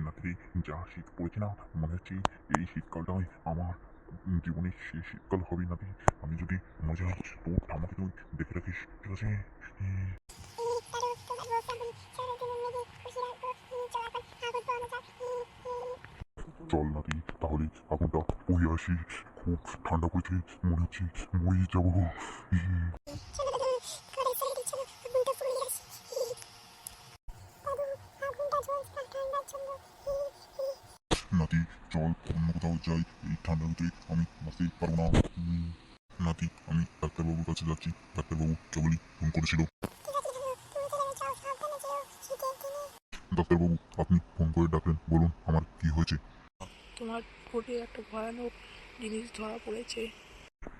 নাতি যা শীত পড়েছে না, মনে হচ্ছে এই শীতকালটাই আমার জীবনের শেষ শীতকাল হবে নাতি। আমি যদি মজা তোর ঠামাকে তুই দেখে রাখিস, ঠিক আছে? চল নাতি, তাহলে আগুনটা বয়ে আসি। খুব ঠান্ডা পড়েছে, মনে হচ্ছে মরে যাবো। নাতি চল অন্য কোথাও যাই, এই ঠান্ডার ভিতরে আমি বাঁচতে পারবো না। নাতি আমি ডাক্তারবাবুর কাছে যাচ্ছি, ডাক্তারবাবু কেবলই ফোন করেছিল। ডাক্তারবাবু আপনি ফোন করে ডাকলেন, বলুন আমার কি হয়েছে? তোমার রিপোর্টে একটা ভয়ানক জিনিস ধরা পড়েছে।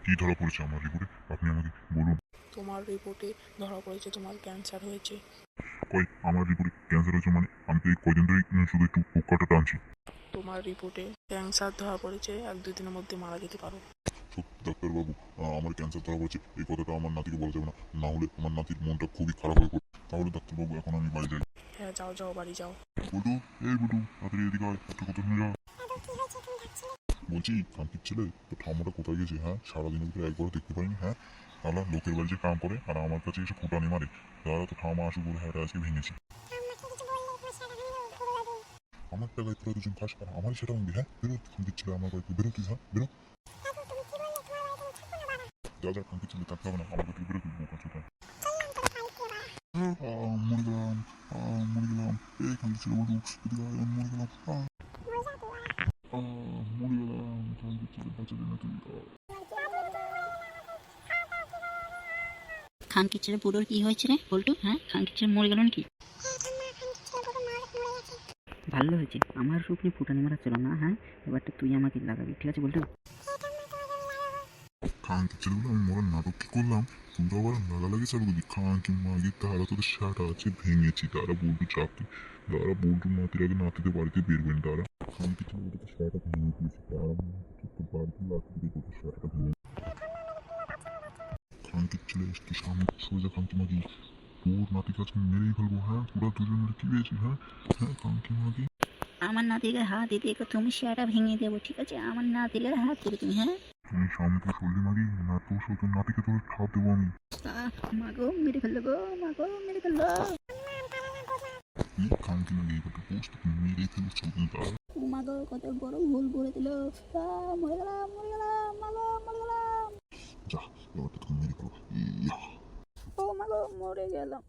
কি ধরা পড়েছে আমার রিপোর্টে, আপনি আমাকে বলুন। তোমার রিপোর্টে ধরা পড়েছে তোমার ক্যান্সার হয়েছে। কই আমার রিপোর্টে ক্যান্সার হয়েছে মানে? আমি তো এই কয়দিন ধরেই শুধু একটু পোকাটা টানছি। তোমার রিপোর্টে ক্যান্সার ধরা পড়েছে, 1-2 দিনের মধ্যে মারা যেতে পারো। সত্যি ডাক্তারবাবু, আমার ক্যান্সার ধরা পড়েছে, এই কথাটা আমার নাতিকে বলা যাবে না, না হলে আমার নাতির মনটা খুবই খারাপ হয়ে পড়ে। তাহলে ডাক্তারবাবু এখন আমি বাড়ি যাই। হ্যাঁ যাও যাও, বাড়ি যাও। বলটু, এই বলটু, তাড়াতাড়ি এদিকে আয়, একটা কথা শুনে যা। বলছি কান্তির ছেলে, তো ঠাম্মাটা কোথায় গেছে? হ্যাঁ, সারাদিনের ভিতরে একবারও দেখতে পাইনি। হ্যাঁ, তাহলে লোকের বাড়ি যে কাম করে আর আমার কাছে এসে ফুটানি মারে, তারা তো ঠাম্মা আসুক বলে হ্যাঁ আজকে ভেঙেছি। আমার টাকায় তোরা দুজন খাস আর আমারই সেটা ভাঙবি? হ্যাঁ বেরো কান্তির ছেলে, আমার বাড়িতে বেরো তুই। হ্যাঁ বেরো। যা যা কান্তির ছেলে, থাকতে হবে না, আমার বাড়িতে বেরো তুই, বোকা ছোটা। মরে গেলাম, মরে গেলাম। এই কান্তির ছেলে বলটু, এদিকে আয়, আমি মরে গেলাম। মরে গেলাম, কান্তির ছেলে বাঁচালি না তুই। খানকির ছেলে বুড়োর কি হয়েছে রে বল্টু? হ্যাঁ, খানকির ছেলে মরে গেল নাকি? ভালো হয়েছে, আমার শুকনি ফুটানি মারা ছিল না। হ্যাঁ, এবারটা তুই আমাকে লাগাবি, ঠিক আছে বল্টু? খানকির ছেলেগুলো আমি মরার নাটক কি করলাম, তোমরা আবার লাগালাগি চালু করবি। খানকি মাগি তারা তোদের শাটা আছে ভেঙেছি, তারা বল্টু চাপি, তারা বল্টুর নাতির আগে নাতিতে বাড়িতে বেরবেন, তারা খানকির ছেলে ওদের শাটা ভেঙে দিয়েছে, তারা বাড়িতে নাতিতে বেরোতে শাটা ভেঙে। খানকির ছেলে তুই সামনে সোজা খানকি মাগি, তোর নাতিকে আজকে মেরেই ফেলবো। হ্যাঁ তোরা দুজন মিলে কি পেয়েছিস? হ্যাঁ হ্যাঁ খানকি মাগি, আমার নাতিকে হাত দিতে তুমি সেটা ভেঙে দেবো, ঠিক আছে? আমার নাতিকে হাত দিবে তুমি। হ্যাঁ, তুমি সামনে থেকে সরলি মাগি, না তোর তোর নাতিকে তোর ঠাপ দেবো আমি। মাগো মেরে ফেললো গো, মাগো মেরে ফেললো। খানকি মাগি এইবার পোস্ট মেরেই ফেলছো কিন্তু। ও মাগো কত বড় ভুল করে দিল। মরে গেলাম, মরে গেলাম, মাগো মরে গেলাম। যা এবার তোকে মেরে ফেলো। ইয়া ও মাগো মরে গেলাম।